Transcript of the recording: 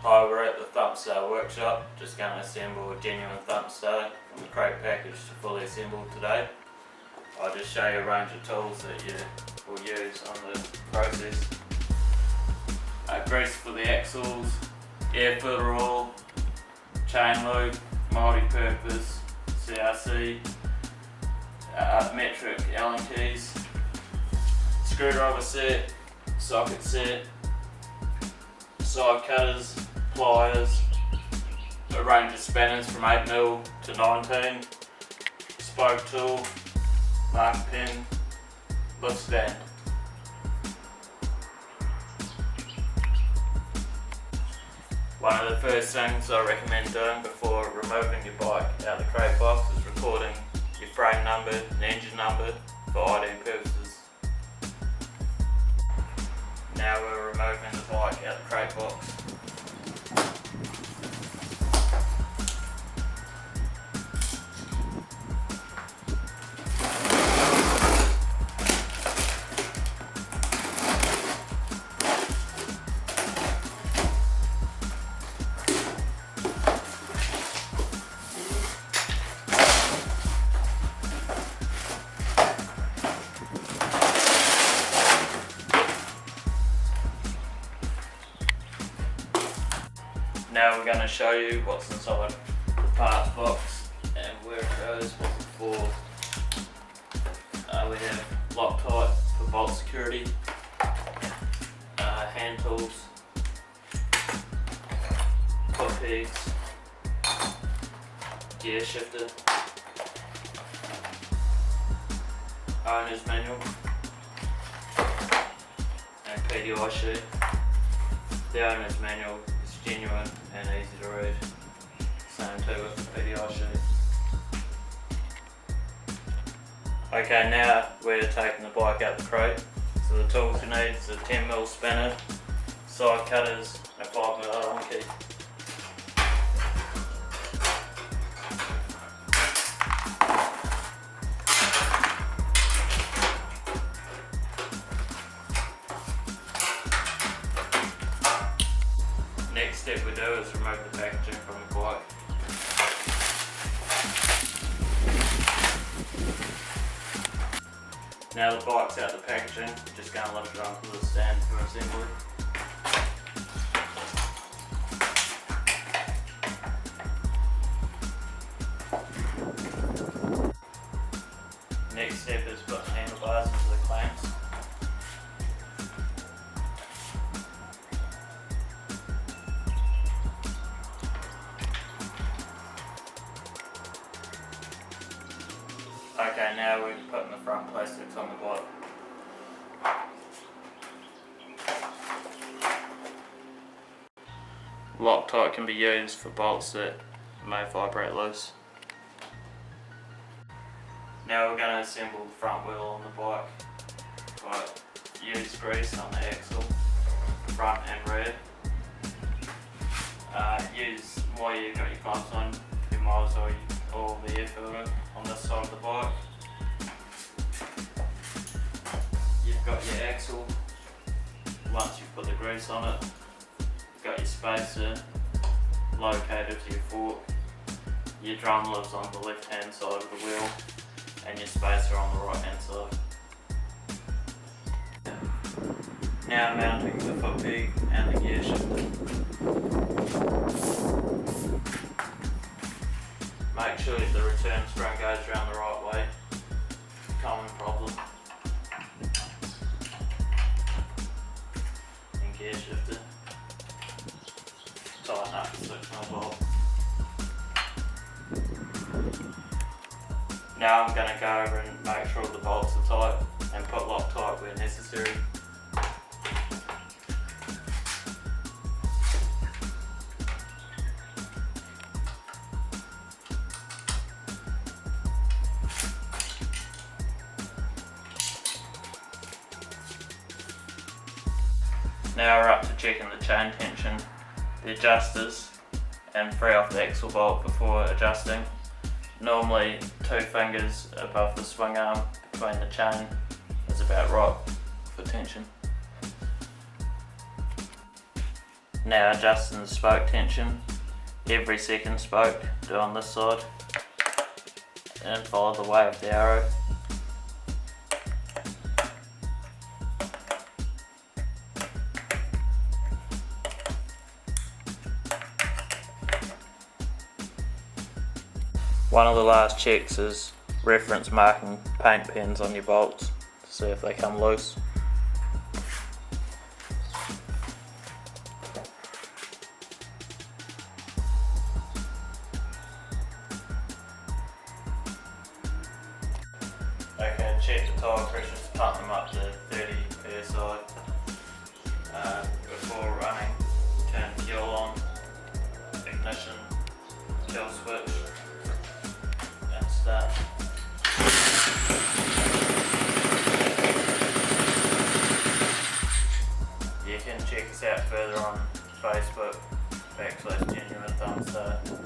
Hi, we're at the Thumpstar workshop, just going to assemble a genuine Thumpstar from the crate package to fully assembled today. I'll just show you a range of tools that you will use on the process. Grease for the axles, air filter oil, chain lube, multi-purpose, CRC, metric Allen keys, screwdriver set, socket set, side cutters, pliers, a range of spanners from 8mm to 19, spoke tool, mark pin, lift stand. One of the first things I recommend doing before removing your bike out of the crate box is recording your frame number and engine number for ID purposes. Now we're removing the bike out of the crate box. Now we're going to show you what's inside the parts box and where it goes, what it's for. We have Loctite for bolt security, hand tools, foot pegs, gear shifter, owner's manual, and PDI sheet. The owner's manual is genuine and easy to read. Same too with the PDI sheet. Okay, now we're taking the bike out the crate. So the tools you need is a 10mm spanner, side cutters, and a 5mm allen key. Next step we do is remove the packaging from the bike. Now the bike's out of the packaging, just going to lift it onto the stand for assembly. Next step is putting the handlebars into the clamps. Okay, now we're putting the front plastics on the bike. Loctite can be used for bolts that may vibrate loose. Now we're going to assemble the front wheel on the bike. Use grease on the axle, front and rear. Use while you've got your clamps on, your miles or the air filter on this side of the bike. You've got your axle. Once you've put the grease on it, you've got your spacer located to your fork. Your drum lives on the left hand side of the wheel and your spacer on the right hand side. Now mounting the foot peg and the gear shifter. Make sure the return spring goes around the right way. Common problem. And gear shifter. Tighten up the 6mm bolt. Now I'm going to go over and make sure the bolts are tight and put Loctite where necessary. Now we're up to checking the chain tension, the adjusters, and free off the axle bolt before adjusting. Normally 2 fingers above the swing arm between the chain is about right for tension. Now adjusting the spoke tension. Every second spoke, do on this side, and follow the way of the arrow. One of the last checks is reference marking paint pens on your bolts to see if they come loose. Okay, check the tyre pressures, pump them up to 30 psi. Before running, turn fuel on, ignition, kill switch, and start. You can check us out further on Facebook, /genuine Thumpstar.